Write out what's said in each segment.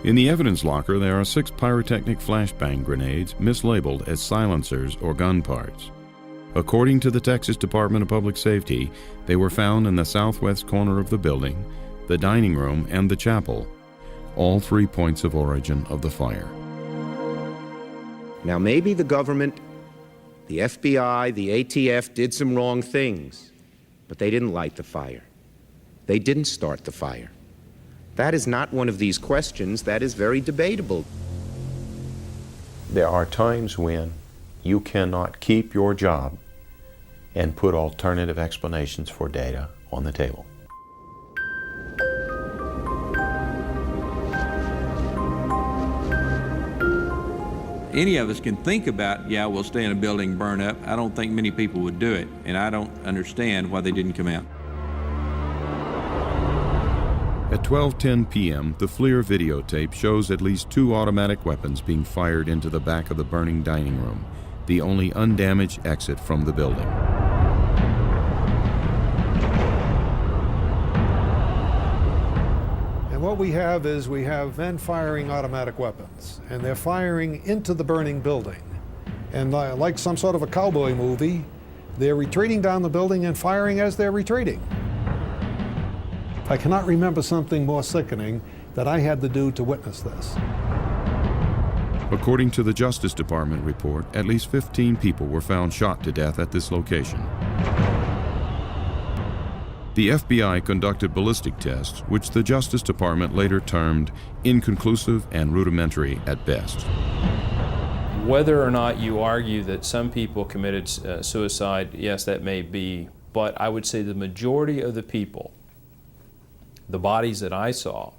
In the evidence locker, there are 6 pyrotechnic flashbang grenades mislabeled as silencers or gun parts. According to the Texas Department of Public Safety, they were found in the southwest corner of the building, the dining room, and the chapel, all 3 points of origin of the fire. Now, maybe the government, the FBI, the ATF did some wrong things, but they didn't light the fire. They didn't start the fire. That is not one of these questions that is very debatable. There are times when you cannot keep your job and put alternative explanations for data on the table. Any of us can think about, yeah, we'll stay in a building, burn up. I don't think many people would do it, and I don't understand why they didn't come out. At 12:10 p.m., the FLIR videotape shows at least 2 automatic weapons being fired into the back of the burning dining room, the only undamaged exit from the building. And what we have is we have men firing automatic weapons, and they're firing into the burning building. And like some sort of a cowboy movie, they're retreating down the building and firing as they're retreating. I cannot remember something more sickening that I had to do to witness this. According to the Justice Department report, at least 15 people were found shot to death at this location. The FBI conducted ballistic tests, which the Justice Department later termed inconclusive and rudimentary at best. Whether or not you argue that some people committed suicide, yes, that may be, but I would say the majority of the people, the bodies that I saw,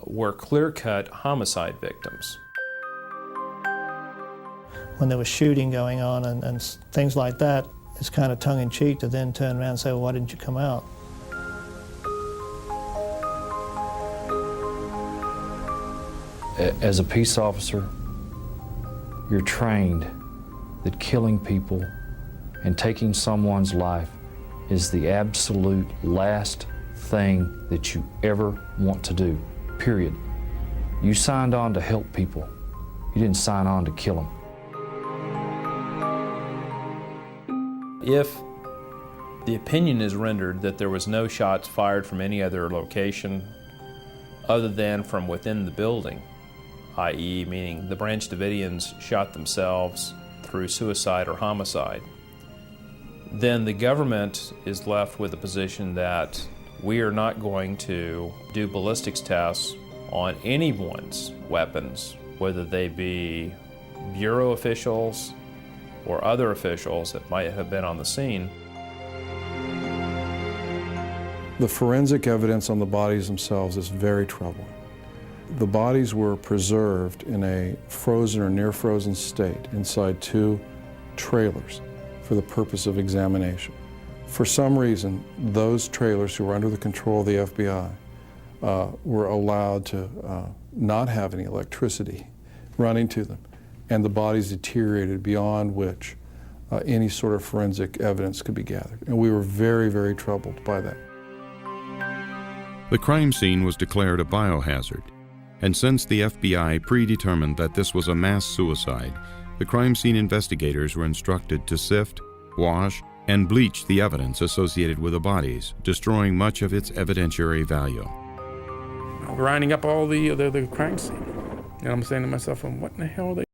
were clear-cut homicide victims. When there was shooting going on and things like that, it's kind of tongue-in-cheek to then turn around and say, well, why didn't you come out? As a peace officer, you're trained that killing people and taking someone's life is the absolute last thing that you ever want to do, period. You signed on to help people. You didn't sign on to kill them. If the opinion is rendered that there was no shots fired from any other location other than from within the building, i.e. meaning the Branch Davidians shot themselves through suicide or homicide, then the government is left with the position that we are not going to do ballistics tests on anyone's weapons, whether they be Bureau officials or other officials that might have been on the scene. The forensic evidence on the bodies themselves is very troubling. The bodies were preserved in a frozen or near frozen state inside 2 trailers for the purpose of examination. For some reason, those trailers who were under the control of the FBI were allowed to not have any electricity running to them, and the bodies deteriorated beyond which any sort of forensic evidence could be gathered. And we were very, very troubled by that. The crime scene was declared a biohazard, and since the FBI predetermined that this was a mass suicide, the crime scene investigators were instructed to sift, wash, and bleach the evidence associated with the bodies, destroying much of its evidentiary value. Grinding up all the crime scene. And I'm saying to myself, what in the hell are they